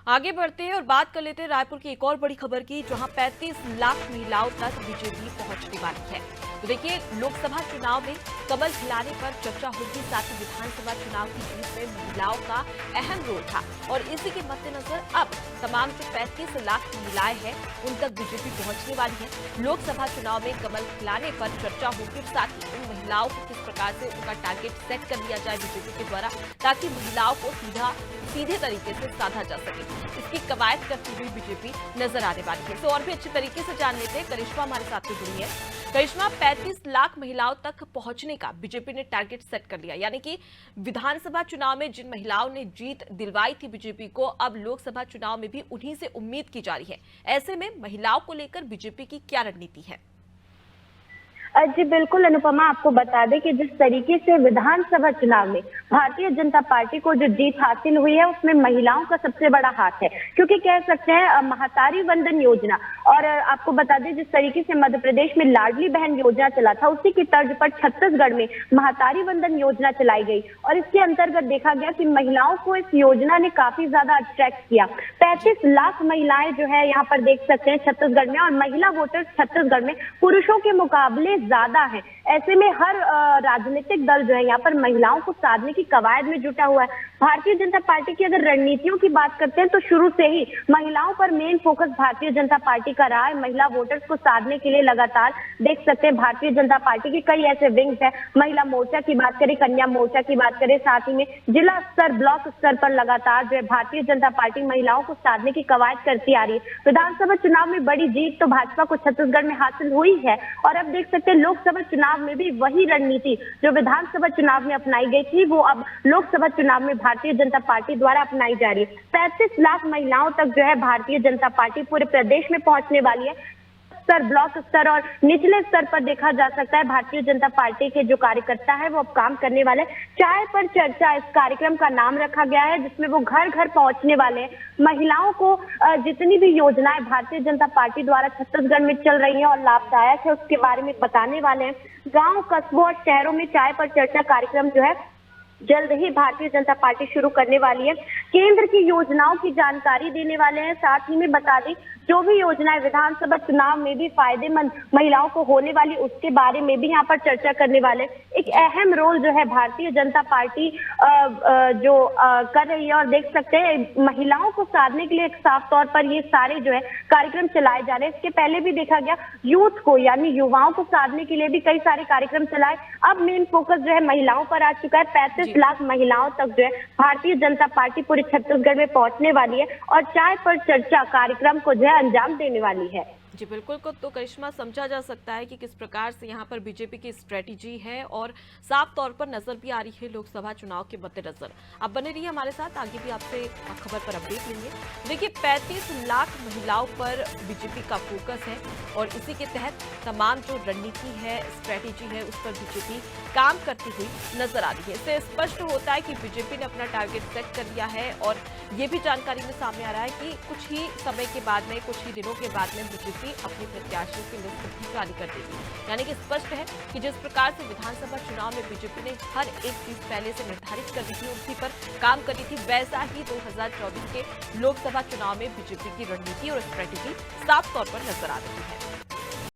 आगे बढ़ते हैं और बात कर लेते हैं रायपुर की एक और बड़ी खबर की, जहां 35 लाख महिलाओं तक बीजेपी पहुंचने वाली है। तो देखिए, लोकसभा चुनाव में कमल खिलाने पर चर्चा होगी, साथ ही विधानसभा चुनाव की जीत में महिलाओं का अहम रोल था और इसी के मद्देनजर अब तमाम जो 35 लाख महिलाएं हैं उन तक बीजेपी पहुंचने वाली है। लोकसभा चुनाव में कमल खिलाने पर चर्चा होगी, साथ ही उन महिलाओं को किस प्रकार से उनका टारगेट सेट कर लिया जाए बीजेपी के द्वारा, ताकि महिलाओं को सीधे तरीके से साधा जा सके। इसकी कवायद करती हुई बीजेपी नजर आने वाली है। तो और भी अच्छे तरीके से जान लेते हैं, करिश्मा हमारे साथ में जुड़ी है। करिश्मा, 35 लाख महिलाओं तक पहुंचने का बीजेपी ने टारगेट सेट कर लिया, यानी कि विधानसभा चुनाव में जिन महिलाओं ने जीत दिलवाई थी बीजेपी को, अब लोकसभा चुनाव में भी उन्हीं से उम्मीद की जा रही है। ऐसे में महिलाओं को लेकर बीजेपी की क्या रणनीति है? जी बिल्कुल अनुपमा, आपको बता दें कि जिस तरीके से विधानसभा चुनाव में भारतीय जनता पार्टी को जो जीत हासिल हुई है उसमें महिलाओं का सबसे बड़ा हाथ है, क्योंकि कह सकते हैं महातारी वंदन योजना, और आपको बता दें जिस तरीके से मध्य प्रदेश में लाडली बहन योजना चला था, उसी की तर्ज पर छत्तीसगढ़ में महातारी वंदन योजना चलाई गई और इसके अंतर्गत देखा गया कि महिलाओं को इस योजना ने काफी ज्यादा अट्रैक्ट किया। 35 लाख महिलाएं जो है यहाँ पर देख सकते हैं छत्तीसगढ़ में, और महिला वोटर्स छत्तीसगढ़ में पुरुषों के मुकाबले ज्यादा है। ऐसे में हर राजनीतिक दल जो है यहाँ पर महिलाओं को साधने की कवायद में जुटा हुआ है। भारतीय जनता पार्टी की अगर रणनीतियों की बात करते हैं तो शुरू से ही महिलाओं पर main focus Bharatiya Janata party का रहा है। महिला वोटर्स को साधने के लिए लगातार देख सकते हैं भारतीय जनता पार्टी के कई ऐसे विंग्स है। महिला मोर्चा की बात करें, कन्या मोर्चा की बात करें, साथ ही में जिला स्तर, ब्लॉक स्तर पर लगातार जो है भारतीय जनता पार्टी महिलाओं को साधने की कवायद करती आ रही है। विधानसभा चुनाव में बड़ी जीत तो भाजपा को छत्तीसगढ़ में हासिल हुई है और अब देख सकते हैं लोकसभा चुनाव में भी वही रणनीति जो विधानसभा चुनाव में अपनाई गई थी वो अब लोकसभा चुनाव में भारतीय जनता पार्टी द्वारा अपनाई जा रही है। 35 लाख महिलाओं तक जो है भारतीय जनता पार्टी पूरे प्रदेश में पहुंचने वाली है। स्तर, ब्लॉक स्तर और निचले स्तर पर देखा जा सकता है भारतीय जनता पार्टी के जो कार्यकर्ता है वो अब काम करने वाले। चाय पर चर्चा इस कार्यक्रम का नाम रखा गया है, जिसमें वो घर घर पहुंचने वाले हैं। महिलाओं को जितनी भी योजनाएं भारतीय जनता पार्टी द्वारा छत्तीसगढ़ में चल रही हैं और लाभदायक है उसके बारे में बताने वाले हैं। गांव, कस्बों और शहरों में चाय पर चर्चा कार्यक्रम जो है जल्द ही भारतीय जनता पार्टी शुरू करने वाली है। केंद्र की योजनाओं की जानकारी देने वाले हैं, साथ ही में बता दें जो भी योजनाएं विधानसभा चुनाव में भी फायदेमंद महिलाओं को होने वाली उसके बारे में भी यहाँ पर चर्चा करने वाले। एक अहम रोल जो है भारतीय जनता पार्टी कर रही है और देख सकते हैं महिलाओं को साधने के लिए एक साफ तौर पर ये सारे जो है कार्यक्रम चलाए जा रहे हैं। इसके पहले भी देखा गया यूथ को यानी युवाओं को साधने के लिए भी कई सारे कार्यक्रम चलाए। अब मेन फोकस जो है महिलाओं पर आ चुका है। 35 लाख महिलाओं तक जो है भारतीय जनता पार्टी पूरे छत्तीसगढ़ में पहुंचने वाली है और चाय पर चर्चा कार्यक्रम को जो है अंजाम देने वाली है। जी बिल्कुल, को तो करिश्मा समझा जा सकता है कि किस प्रकार से यहाँ पर बीजेपी की स्ट्रेटेजी है और साफ तौर पर नजर भी आ रही है लोकसभा चुनाव के मद्देनजर। आप बने रहिए हमारे साथ, आगे भी आपसे खबर पर अपडेट लेंगे। देखिए, 35 लाख महिलाओं पर बीजेपी का फोकस है और इसी के तहत तमाम जो रणनीति है, स्ट्रेटेजी है, उस पर बीजेपी काम करती हुई नजर आ रही है। इससे स्पष्ट होता है कि बीजेपी ने अपना टारगेट सेट कर लिया है और ये भी जानकारी में सामने आ रहा है कि कुछ ही समय के बाद में, कुछ ही दिनों के बाद में बीजेपी अपने प्रत्याशियों की लिस्ट भी जारी कर देगी। यानी कि स्पष्ट है कि जिस प्रकार से विधानसभा चुनाव में बीजेपी ने हर एक चीज पहले से निर्धारित कर दी थी, उसी पर काम करी थी, वैसा ही 2024 के लोकसभा चुनाव में बीजेपी की रणनीति और स्ट्रेटेजी साफ तौर पर नजर आ रही है।